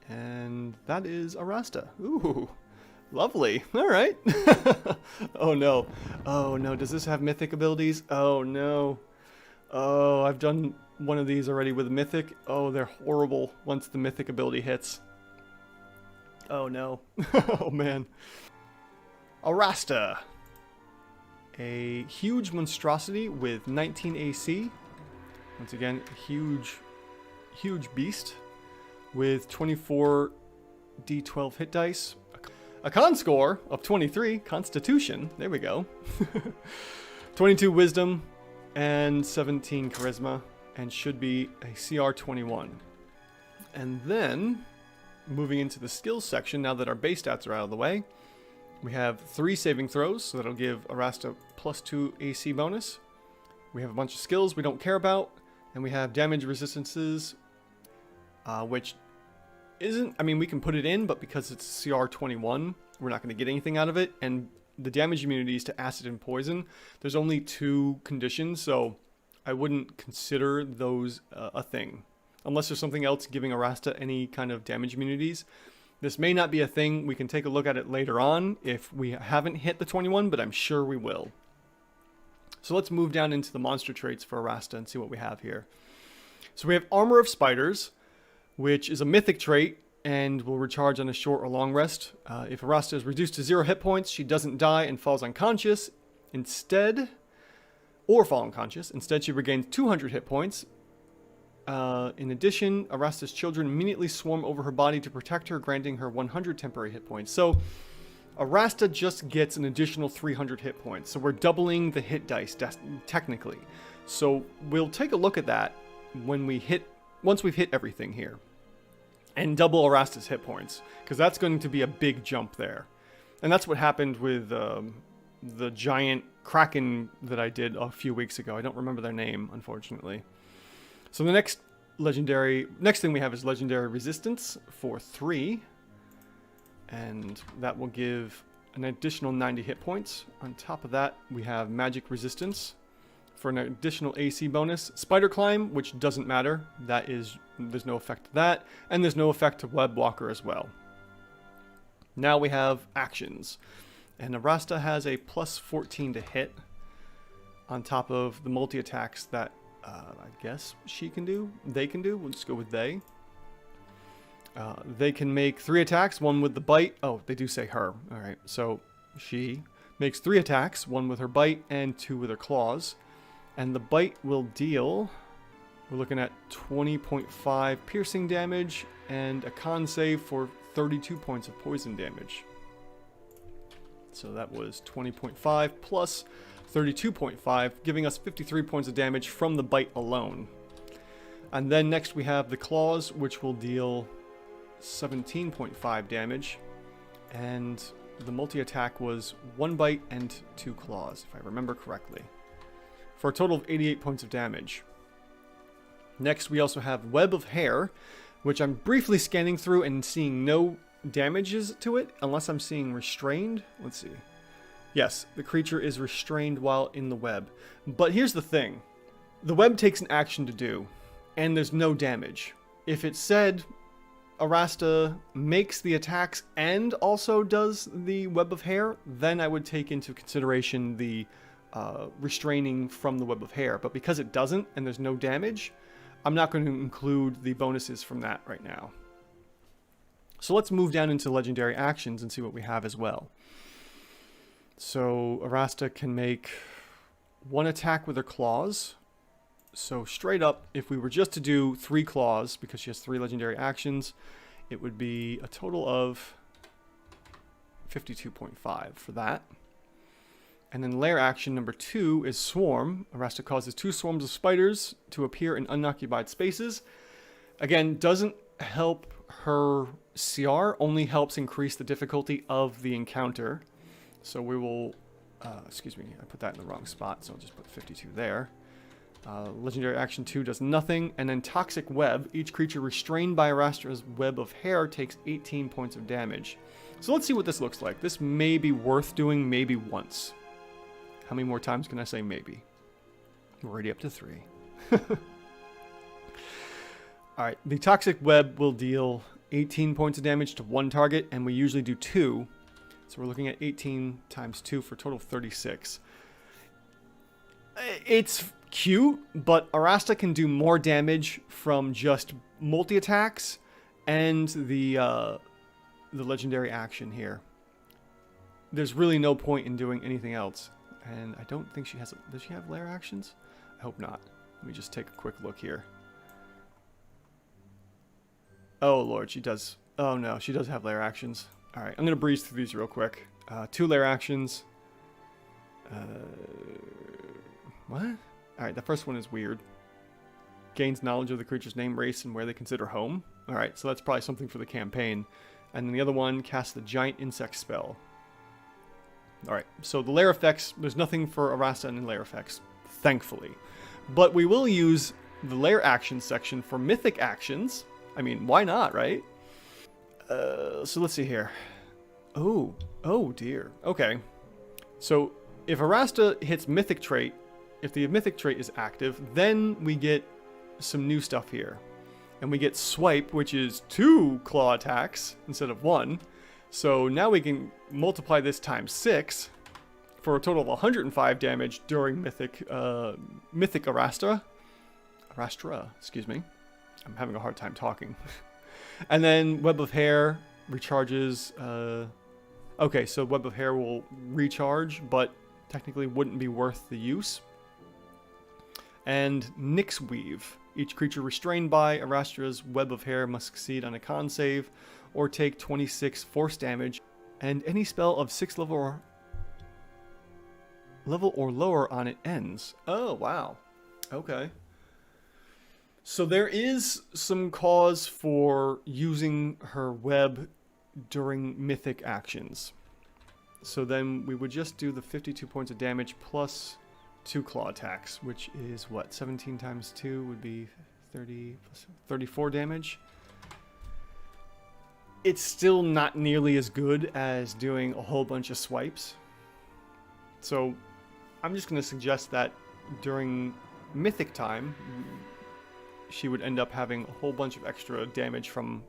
And that is Arasta. Ooh, lovely. All right. Oh no. Oh no, does this have mythic abilities? Oh no. Oh, I've done one of these already with mythic. Oh, they're horrible once the mythic ability hits. Oh no. Oh man. Arasta. A huge monstrosity with 19 AC. Once again, a huge beast with 24 D12 hit dice. A con score of 23, Constitution, there we go. 22 Wisdom and 17 Charisma, and should be a CR 21. And then, moving into the skills section, now that our base stats are out of the way, we have 3 saving throws, so that'll give Arasta +2 AC bonus. We have a bunch of skills we don't care about, and we have damage resistances, which isn't, I mean, we can put it in, but because it's CR 21, we're not going to get anything out of it. And the damage immunities to acid and poison, there's only 2 conditions, so I wouldn't consider those a thing. Unless there's something else giving Arasta any kind of damage immunities. This may not be a thing. We can take a look at it later on if we haven't hit the 21, but I'm sure we will. So let's move down into the monster traits for Arasta and see what we have here. So we have Armor of Spiders, which is a mythic trait and will recharge on a short or long rest. If Arasta is reduced to 0 hit points, she doesn't die and falls unconscious. Instead, she regains 200 hit points. In addition, Arasta's children immediately swarm over her body to protect her, granting her 100 temporary hit points. So Arasta just gets an additional 300 hit points. So we're doubling the hit dice, technically. So we'll take a look at that when once we've hit everything here. And double Arasta's hit points, because that's going to be a big jump there. And that's what happened with the giant Kraken that I did a few weeks ago. I don't remember their name, unfortunately. So the next thing we have is Legendary Resistance for 3. And that will give an additional 90 hit points. On top of that, we have Magic Resistance for an additional AC bonus. Spider Climb, which doesn't matter. There's no effect to that. And there's no effect to Web Walker as well. Now we have actions. And Arasta has a +14 to hit on top of the multi-attacks that I guess she can do. They can do. We'll just go with they. They can make 3 attacks, 1 with the bite. Oh, they do say her. All right. So she makes 3 attacks, 1 with her bite and 2 with her claws. And the bite will deal, we're looking at 20.5 piercing damage and a con save for 32 points of poison damage. So that was 20.5 plus 32.5, giving us 53 points of damage from the bite alone. And then next we have the claws, which will deal 17.5 damage. And the multi-attack was 1 bite and 2 claws, if I remember correctly, for a total of 88 points of damage. Next, we also have Web of Hair, which I'm briefly scanning through and seeing no damages to it, unless I'm seeing Restrained. Let's see. Yes, the creature is restrained while in the web. But here's the thing. The web takes an action to do, and there's no damage. If it said Arasta makes the attacks and also does the Web of Hair, then I would take into consideration the restraining from the Web of Hair. But because it doesn't and there's no damage, I'm not going to include the bonuses from that right now. So let's move down into Legendary Actions and see what we have as well. So Arasta can make 1 attack with her claws. So straight up, if we were just to do 3 claws, because she has 3 Legendary Actions, it would be a total of 52.5 for that. And then Lair Action number 2 is Swarm. Arasta causes 2 swarms of spiders to appear in unoccupied spaces. Again, doesn't help her CR, only helps increase the difficulty of the encounter. So we will, excuse me, I put that in the wrong spot, so I'll just put 52 there. Legendary Action 2 does nothing. And then Toxic Web. Each creature restrained by Arasta's Web of Hair takes 18 points of damage. So let's see what this looks like. This may be worth doing maybe once. How many more times can I say maybe? We're already up to 3. Alright, the Toxic Web will deal 18 points of damage to one target, and we usually do 2. So we're looking at 18 times 2 for a total of 36. It's cute, but Arasta can do more damage from just multi-attacks and the legendary action here. There's really no point in doing anything else. And I don't think she has... Does she have Lair Actions? I hope not. Let me just take a quick look here. Oh, Lord, she does... Oh, no, she does have Lair Actions. Alright, I'm going to breeze through these real quick. 2 Lair Actions. What? Alright, the first one is weird. Gains knowledge of the creature's name, race, and where they consider home. Alright, so that's probably something for the campaign. And then the other one casts the giant insect spell. Alright, so the lair effects, there's nothing for Arasta and lair effects, thankfully. But we will use the lair actions section for mythic actions. I mean, why not, right? So let's see here. Oh dear. Okay. So if Arasta hits mythic trait, if the mythic trait is active, then we get some new stuff here. And we get swipe, which is 2 claw attacks instead of 1. So now we can multiply this times 6 for a total of 105 damage during Mythic Arasta. Arastra, excuse me. I'm having a hard time talking. And then Web of Hair recharges. Okay, so Web of Hair will recharge, but technically wouldn't be worth the use. And Nyx Weave. Each creature restrained by Arastra's Web of Hair must succeed on a con save or take 26 force damage, and any spell of 6 level or lower on it ends. Oh, wow. Okay. So there is some cause for using her web during mythic actions. So then we would just do the 52 points of damage plus 2 claw attacks, which is what? 17 times 2 would be 30 plus 34 damage. It's still not nearly as good as doing a whole bunch of swipes. So I'm just going to suggest that during mythic time, she would end up having a whole bunch of extra damage from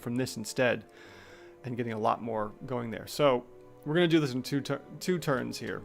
this instead, and getting a lot more going there. So we're going to do this in two turns here.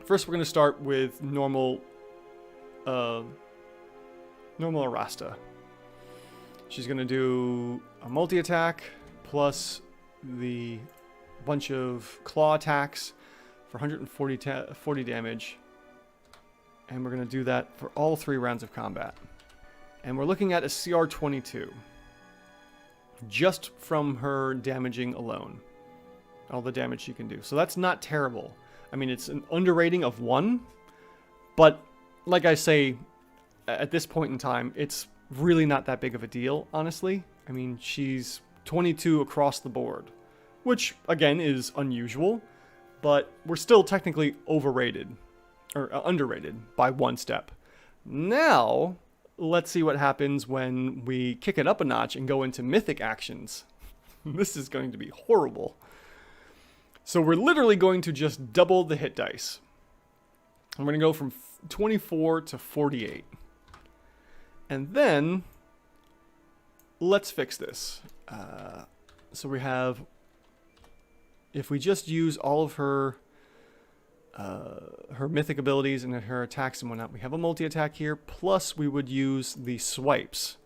First, we're going to start with normal Arasta. She's going to do a multi-attack plus the bunch of claw attacks for 140 damage. And we're going to do that for all 3 rounds of combat. And we're looking at a CR 22. Just from her damaging alone. All the damage she can do. So that's not terrible. I mean, it's an underrating of 1. But, like I say, at this point in time, it's really not that big of a deal, honestly. I mean, she's 22 across the board. Which, again, is unusual. But we're still technically overrated. Or underrated by 1 step. Now, let's see what happens when we kick it up a notch and go into mythic actions. This is going to be horrible. So we're literally going to just double the hit dice. I'm going to go from 24 to 48. And then, let's fix this. So we have, if we just use all of her mythic abilities and her attacks and whatnot, we have a multi-attack here, plus we would use the swipes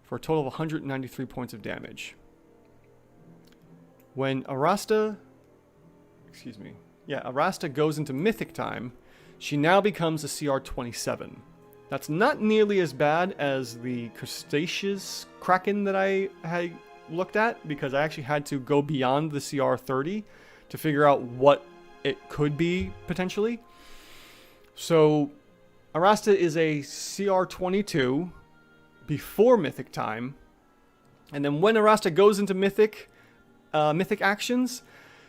for a total of 193 points of damage. When Arasta goes into mythic time, she now becomes a CR 27. That's not nearly as bad as the Crustaceous Kraken that I had looked at, because I actually had to go beyond the CR 30 to figure out what it could be, potentially. So, Arasta is a CR 22 before Mythic time. And then when Arasta goes into Mythic actions,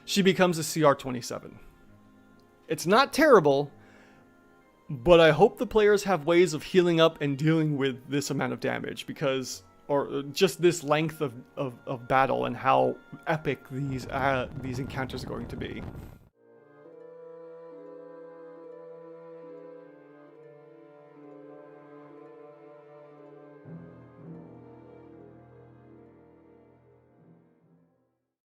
she becomes a CR 27. It's not terrible, but I hope the players have ways of healing up and dealing with this amount of damage, because, or just this length of battle and how epic these encounters are going to be.